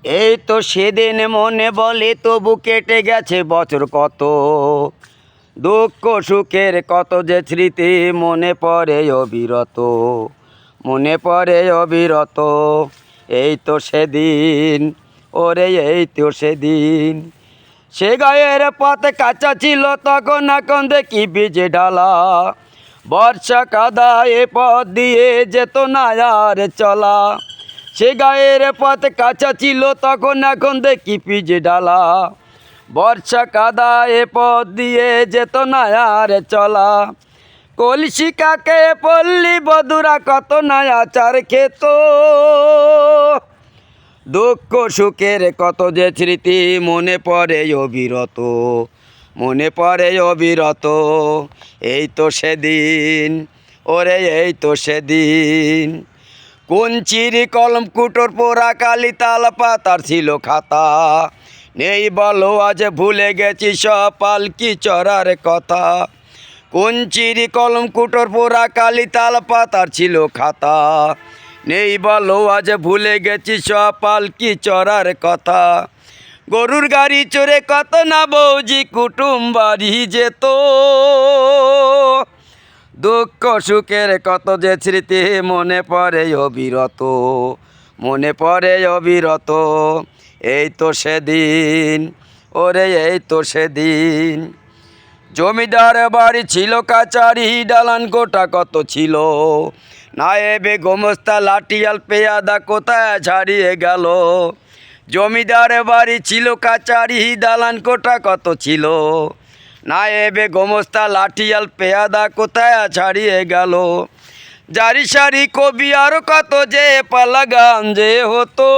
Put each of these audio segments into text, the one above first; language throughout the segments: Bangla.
এই তো সেদিন মনে বলে, তবু কেটে গেছে বছর কত। দুঃখ সুখের কত যে স্মৃতি মনে পড়ে অবিরত, মনে পড়ে অবিরত। এই তো সেদিন, ওরে এই তো সেদিন। সে গায়ের পথ কাঁচা ছিল তখন, এখন দেখি ভিজে ঢালা। বর্ষা কাদা এ পথ দিয়ে যেত না আর চলা। সে গায়ের পথ কাঁচা ছিল তখন, এখন দেখি ভিজে ঢালা। বর্ষা কাদা এ পথ দিয়ে যেত না আর চলা। কলসি কাকে পল্লী বধুরা কত না আচার খেত। দুঃখ সুখের কত যে স্মৃতি মনে পড়ে অবিরত, মনে পড়ে অবিরত। এই তো সেদিন, ওরে এই তো সেদিন। কঞ্চির কলম কুটোর পোড়া কালি তাল পাতার ছিল খাতা। নেই বলো আজ ভুলে গেছি সব পালকি চড়ার কথা। কঞ্চির কলম কুটোর পোড়া কালি তাল পাতার ছিল খাতা। নেই বলো আজ ভুলে গেছি সব পালকি চড়ার কথা। গরুর গাড়ি চড়ে কত না বৌজি কুটুম বাড়ি যেত। দুঃখ সুখের কত যে স্মৃতি মনে পড়ে অবিরত, মনে পড়ে অবিরত। এই তো সেদিন, ওরে এই তো সেদিন। জমিদার বাড়ি ছিল কাচারি, ডালান কোটা কত ছিল। নায়েবে গোমস্তা লাঠিয়াল পেয়াদা কোথায় ছাড়িয়ে গেল। জমিদার বাড়ি ছিল কাচারি, দালান কোটা কত ছিল। নায়েবে গোমস্তা লাঠিয়াল পেয়াদা কোথায় ছাড়িয়ে গেল। জারি সারি কবি আরো কত যে পালা গান যে হতো।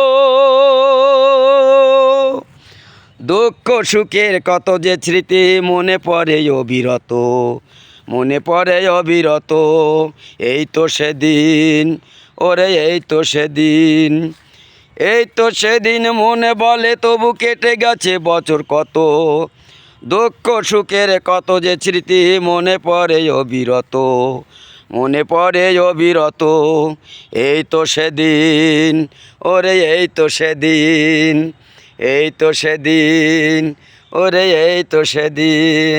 দুঃখ সুখের কত যে স্মৃতি মনে পড়ে অবিরত, মনে পড়ে অবিরত। এই তো সেদিন, ওরে এই তো সেদিন। এই তো সেদিন মনে বলে, তবু কেটে গেছে বছর কত। দুঃখ সুখের কত যে স্মৃতি মনে পড়ে অবিরত, মনে পড়ে অবিরত। এই তো সেদিন, ওরে এই তো সেদিন, এই তো সেদিন, ওরে এই তো সেদিন।